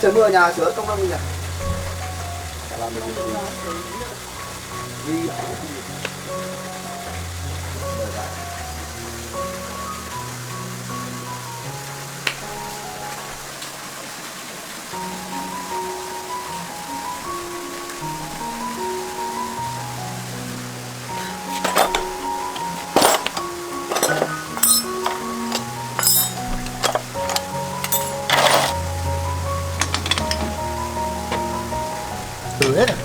trời mưa nhà sửa công năng nhỉ? Làm được gì? Từ hết à?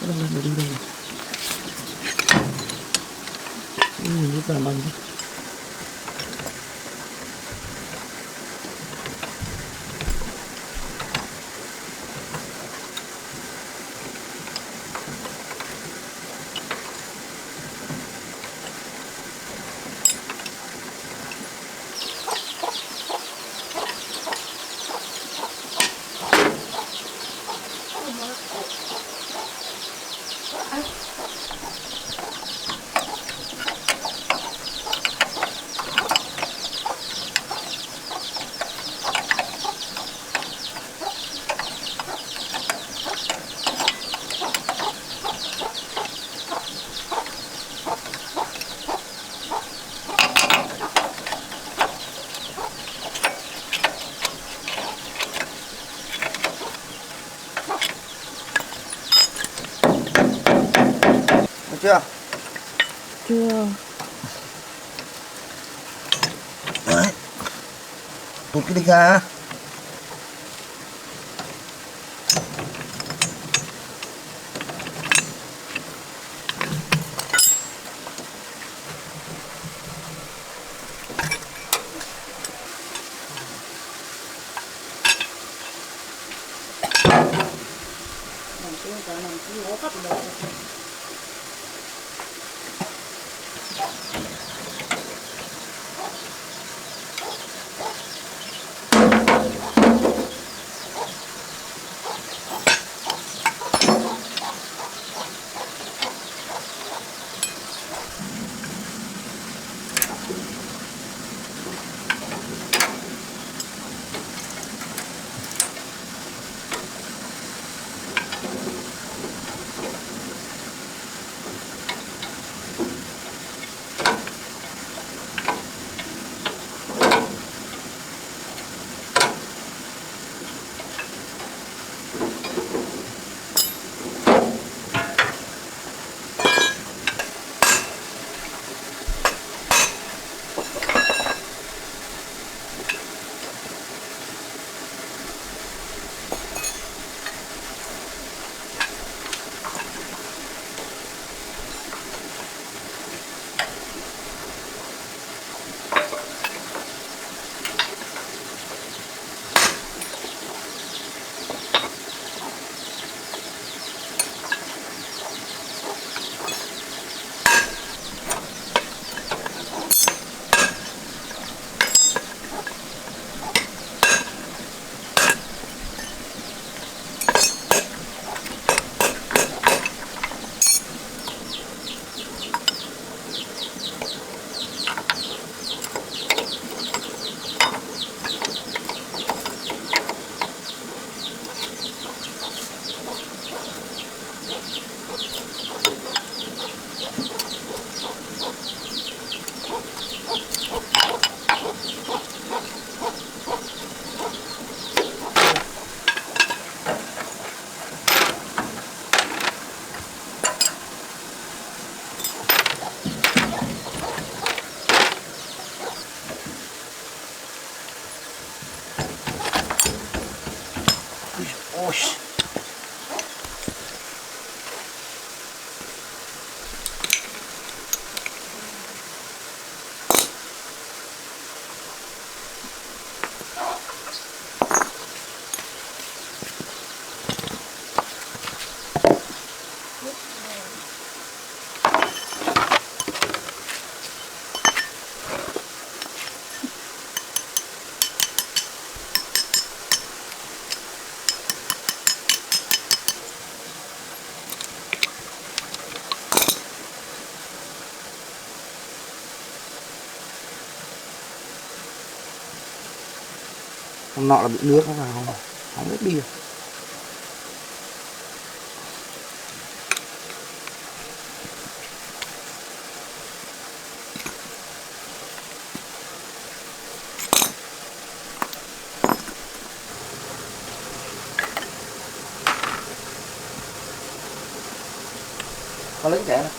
Cái này mình đi đâu? Mình đi vào bằng đi. Được chưa? Chưa. Đấy. Tụt cái đinh ra. Hôm nọ là bị nước nó vào không hết đi rồi. Có lấy rẻ nè.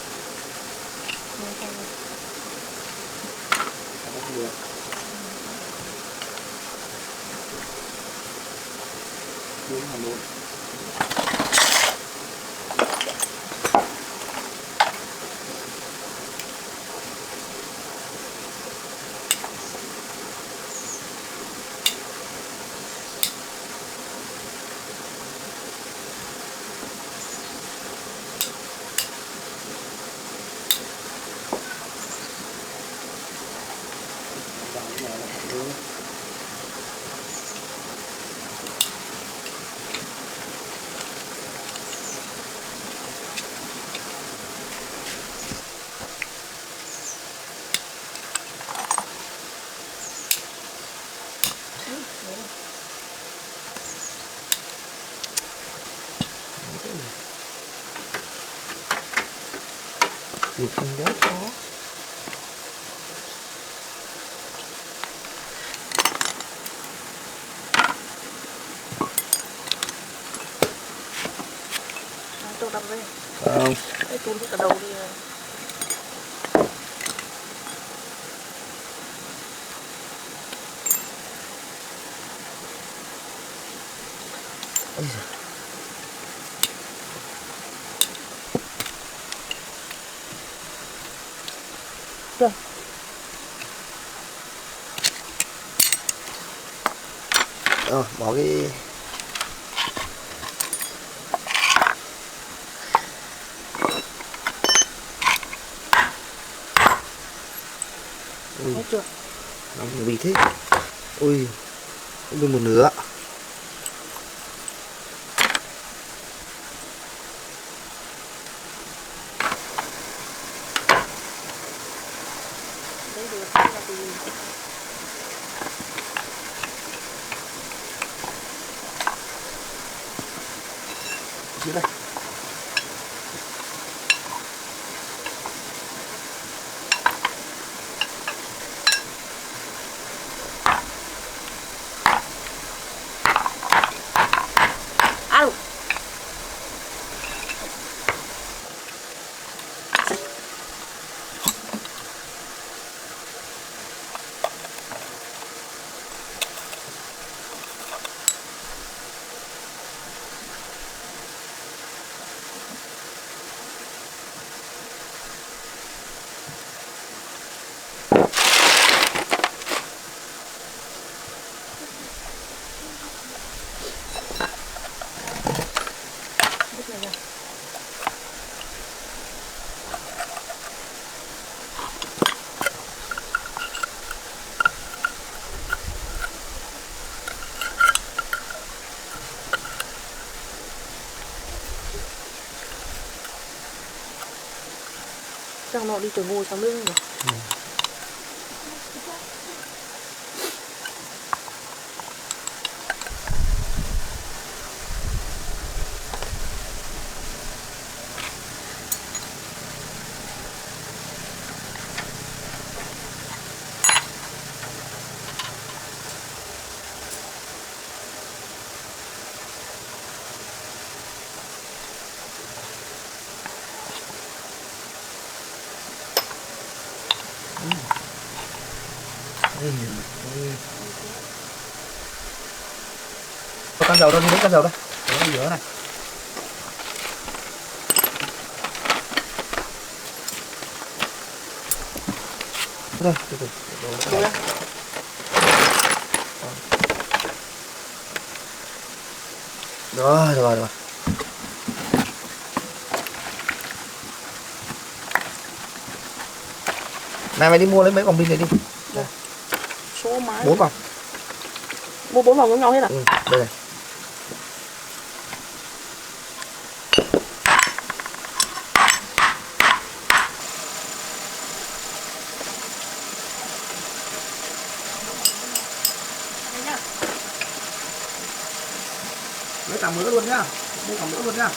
Đúng là luôn. Việc không rất khó. Tôi đâm đây. Không. Cái tôi cả đầu đi. Ôi giời. Rồi. Bỏ cái Hết chưa? nóng bị thế. Ui, không được một nửa. Đấy được, là từ Chứ đây. ăn. Chắc nó đi từ ngồi sang nước rồi. Có can dầu đâu, đi lấy can dầu đây. Đó là dứa này. Đây, từ từ. Đổ ra. Rồi. Này mày đi mua lấy mấy vòng pin này đi. Số máy. 4 vòng. Mua 4 vòng giống nhau hết à? Ừ, đây này. cả mỡ luôn nhá, mua cả mỡ luôn nhá.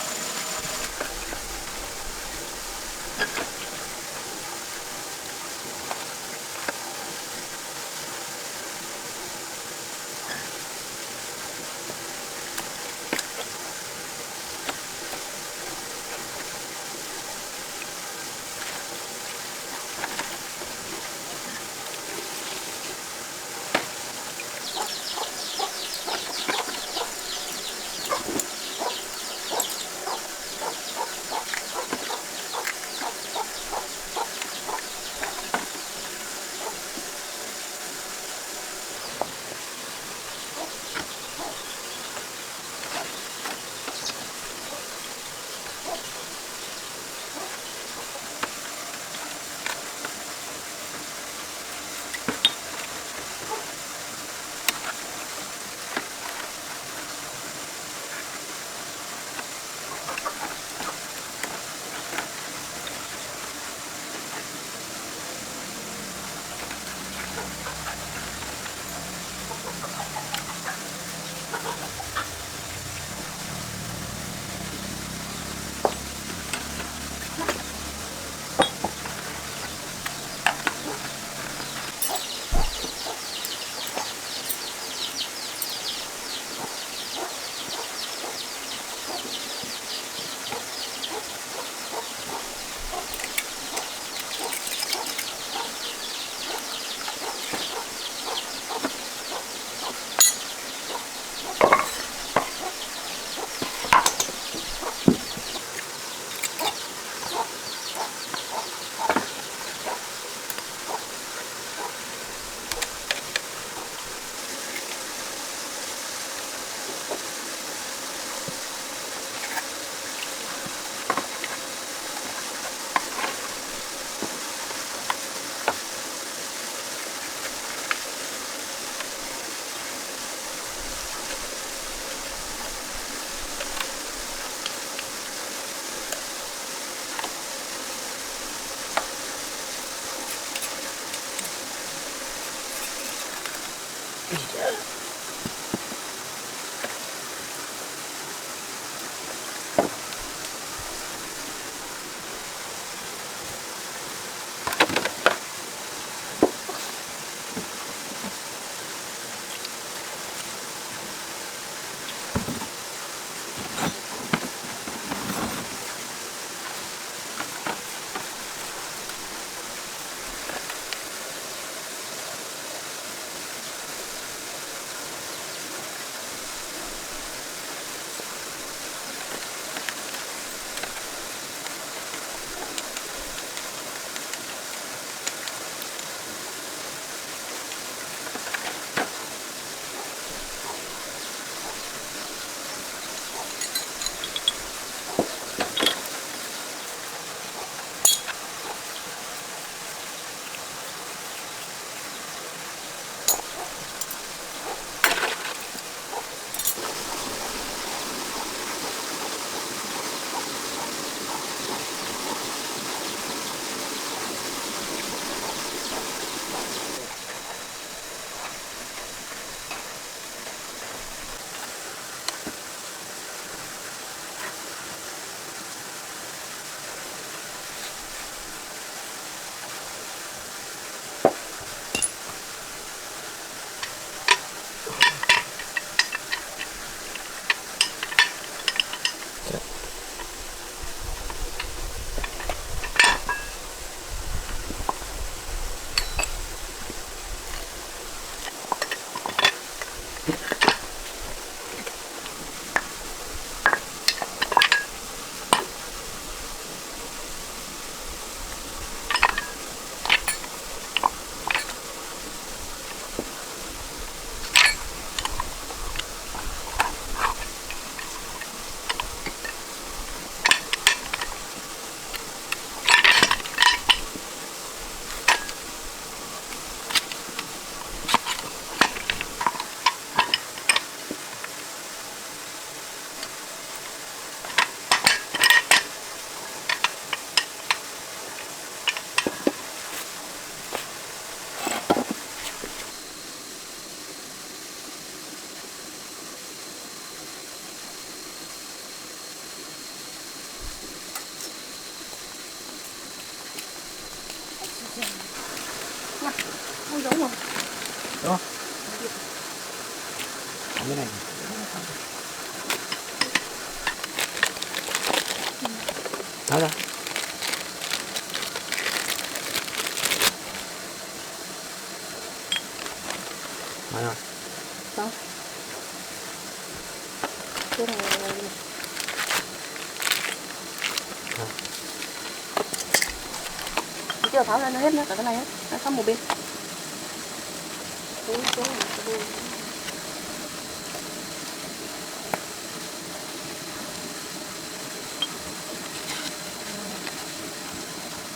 ทำไม่ได้เอาละมาหน่อย cái này chưa tháo ra nó hết nữa cả cái này hết nó xong một bên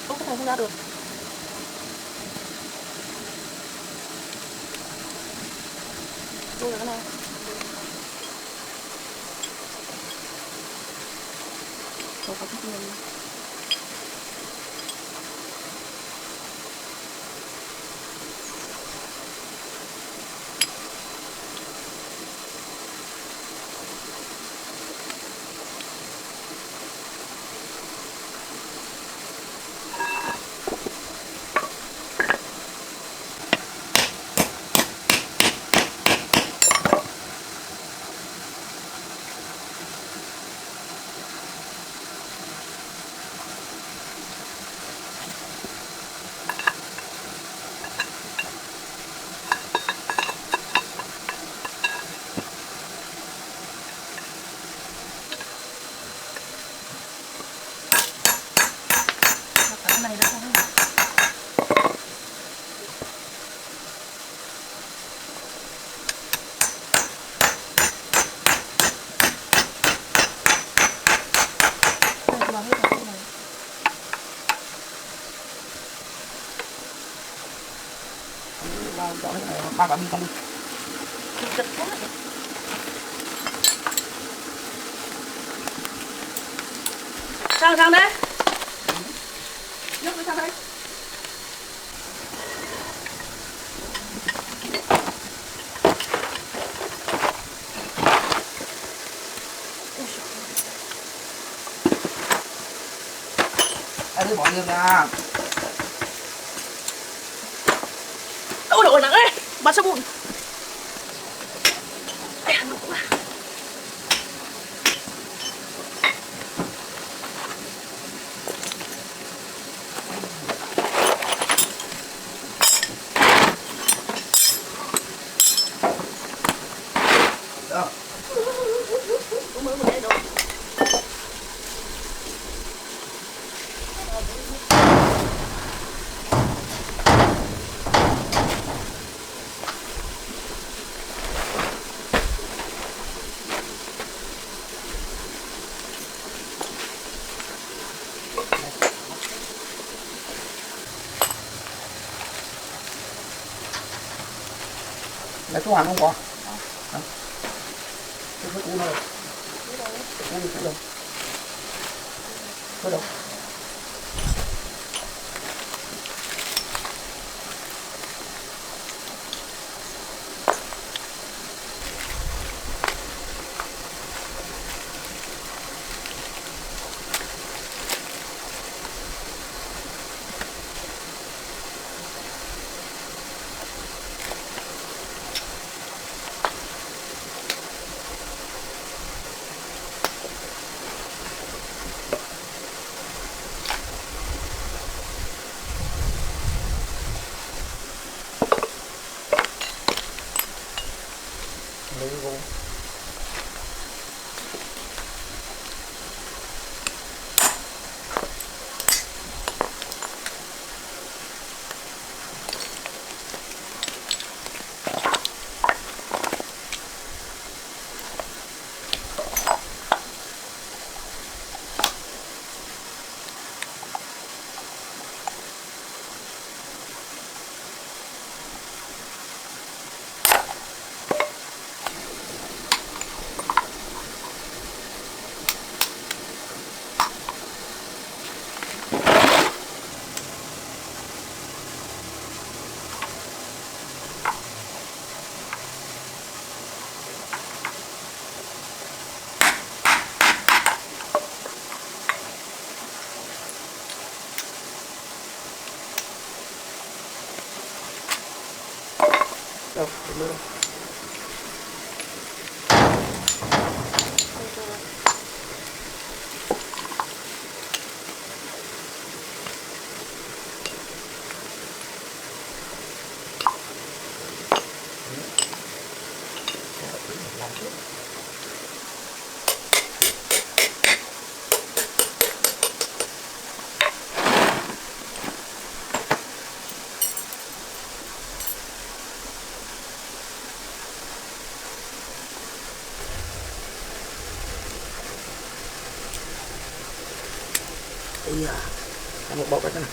cái này không ra được đây là cái này rồi có cái này này đã không ba bạn đi con đi chật quá sang đấy nhấc cái sang đây anh đi bỏ riêng nha ôi đồ nặng đấy bắn sao bụi lấy số hàng không có cái cũ đâu cái cũ đâu cái đâu Đâu, được đâu. Iya, kamu bawa ke sana.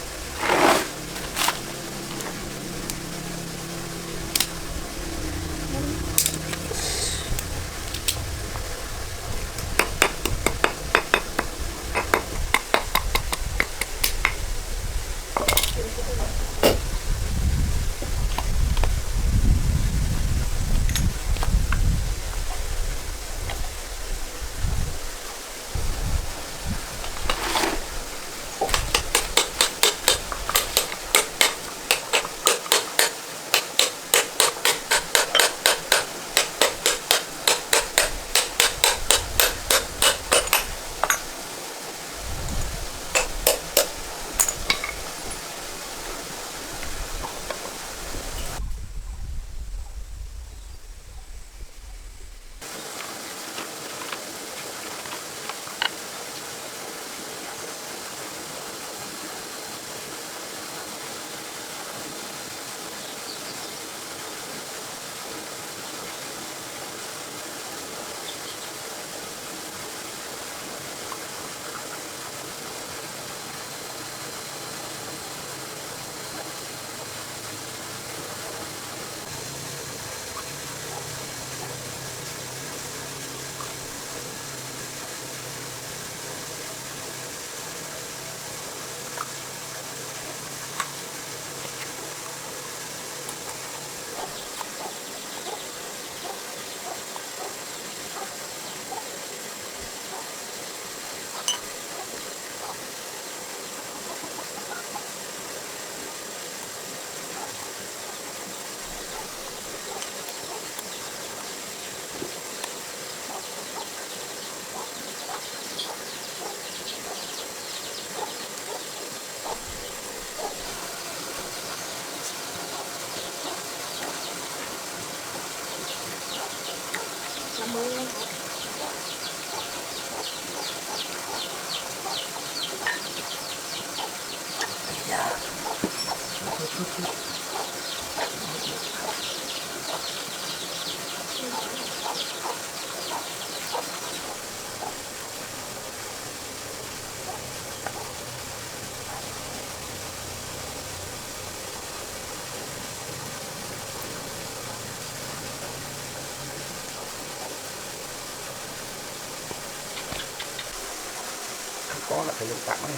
Có là phải dùng tặng này.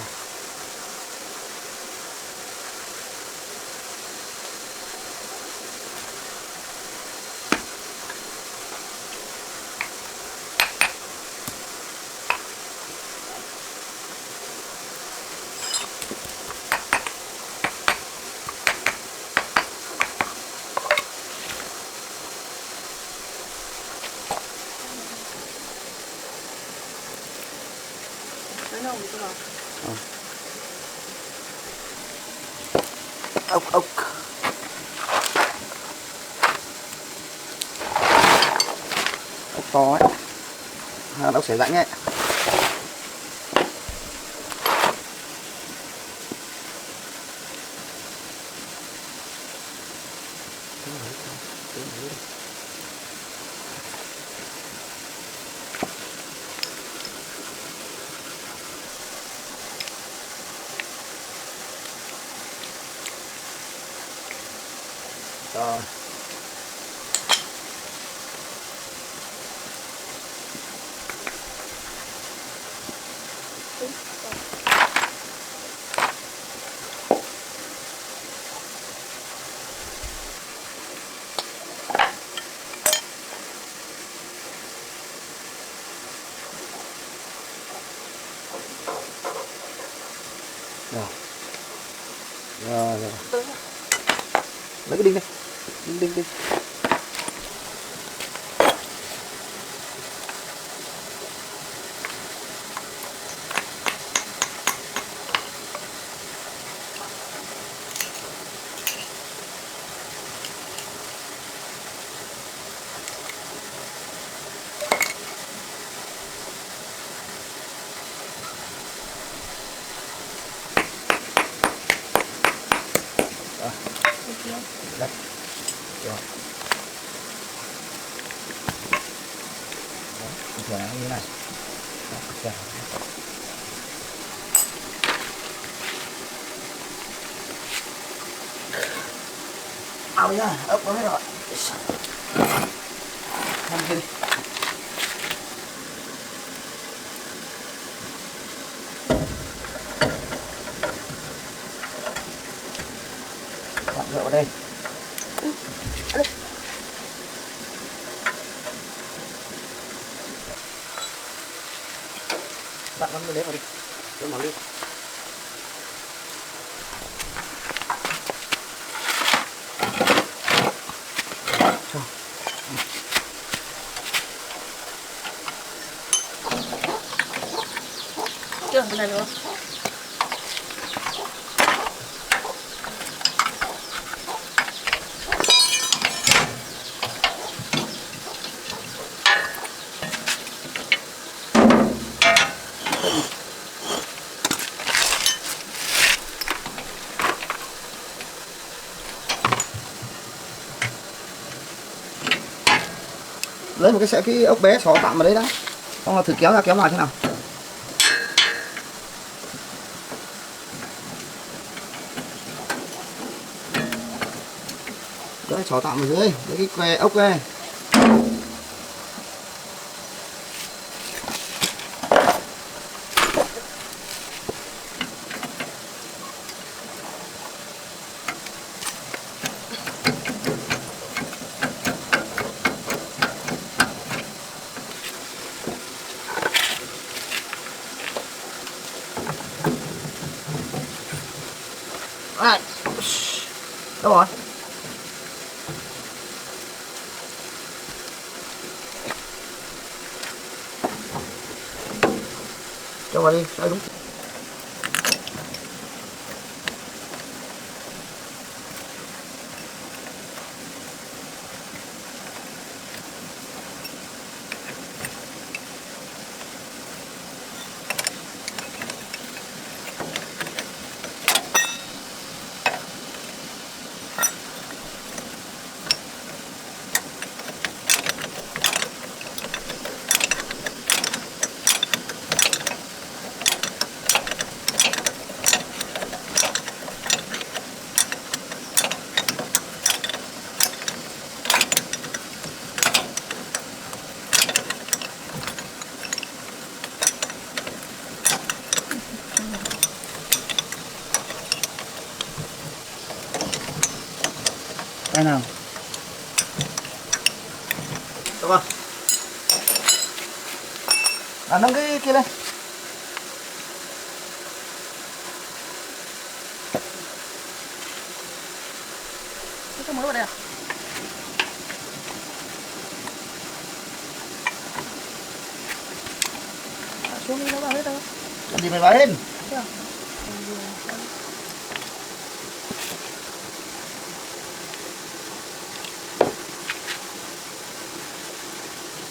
Ano, dito na. Ốc ốc. Ốc to ấy. Ốc sẽ rãnh ấy. Rồi. Rồi. Rồi. Lấy cái đinh đây. Đinh. Đấy. Rồi. Đấy, bình thường nó như thế này. Đấy, ao nhá, ốc nó hết rồi. Làm kia đi. Bạn rượu vào đây. Bạn con lấy vào đi. Đưa vào đi. Chưa cái này nữa. Lấy một cái ốc bé xỏ tạm vào đấy đã. Xong là thử kéo ra kéo ngoài thế nào. Đấy, xỏ tạm ở dưới, lấy cái que ốc này. À, đâu rồi? Cho vào đi, đây đúng. Đây nào. Được không? Nâng cái kia lên. Cái mới vào đây à? Xuống đi nó vào hết đâu. Làm gì mày vào lên? Chưa?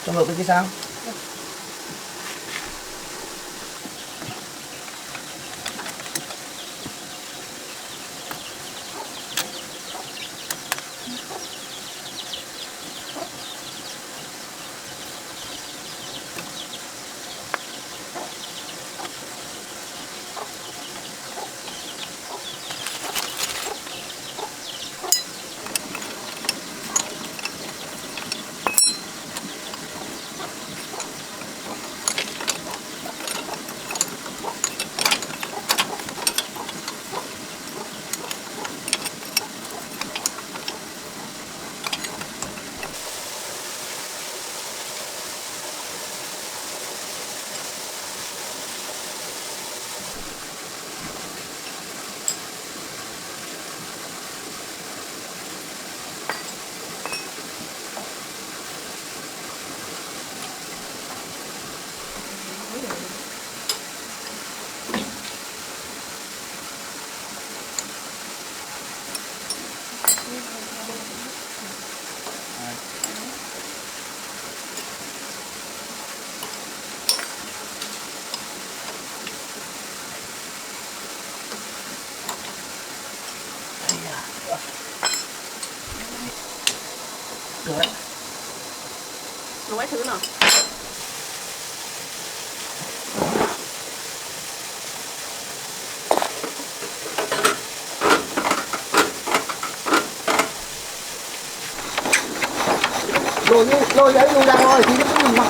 Cho ngược bên kia sang. mấy thứ nào. Lôi giấy lôi ra thôi thì nó cũng nhìn mặt.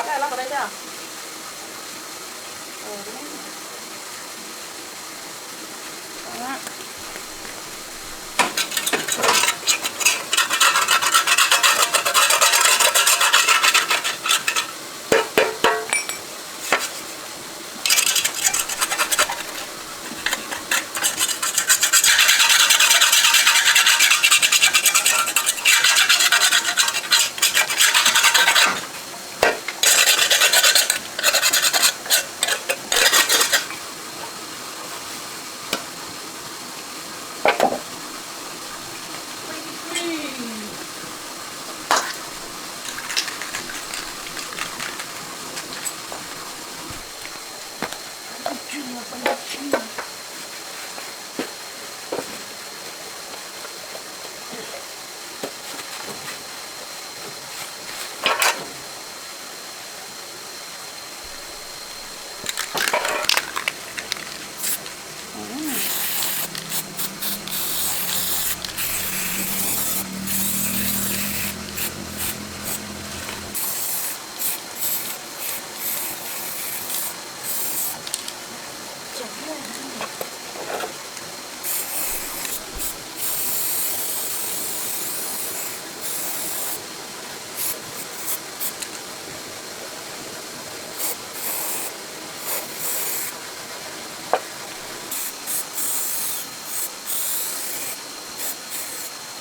Đây lắc vào đây chưa? Đó.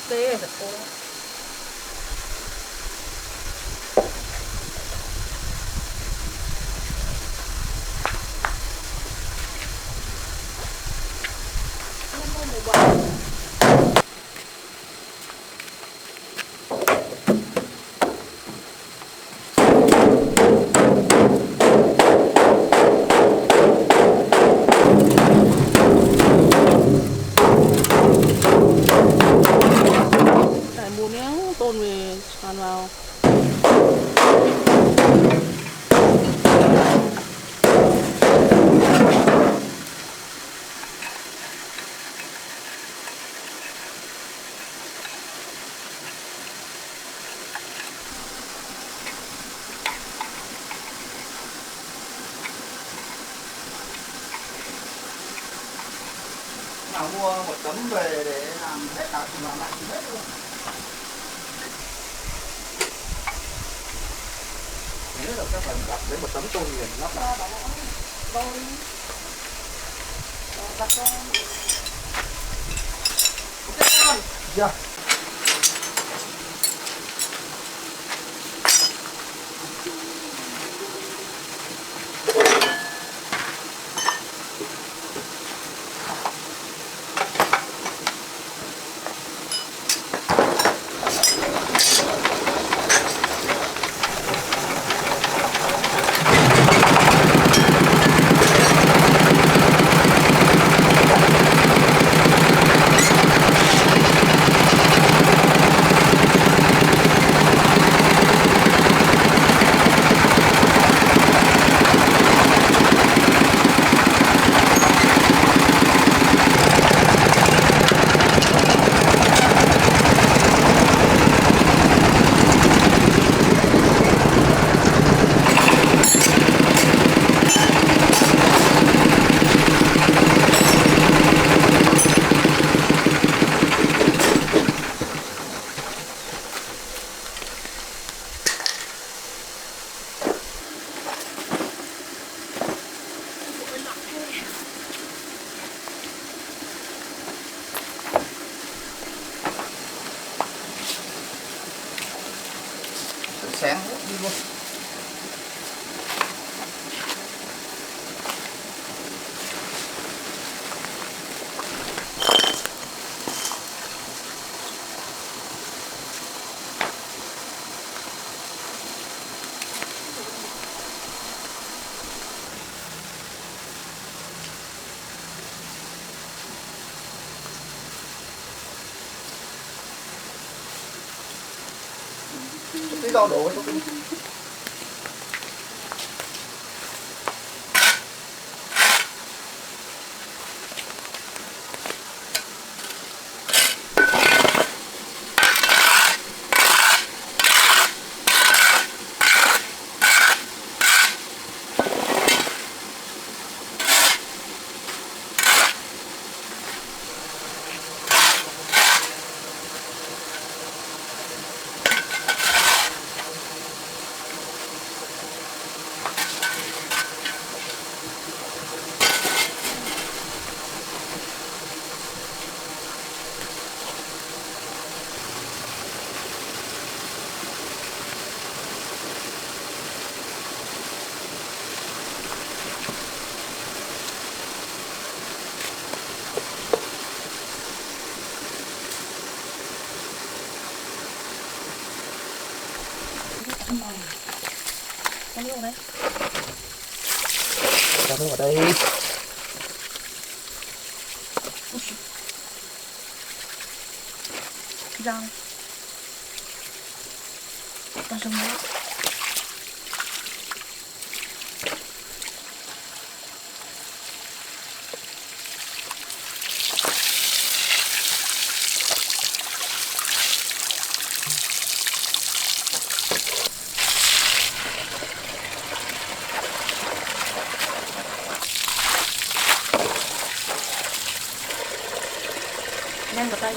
Tê thật cô. Tôm về tràn vào. Nào mua một tấm về để làm hết cả làm lại hết luôn. Nếu là các bạn đặt đến một tấm tôn liền lắp đặt. Đặt cho. Dạ. sáng đi luôn. Tí rau đổ vào trong. Con nước đấy. Cho nó vào đây. Rau. Con sông nước. Nhanh vào tay.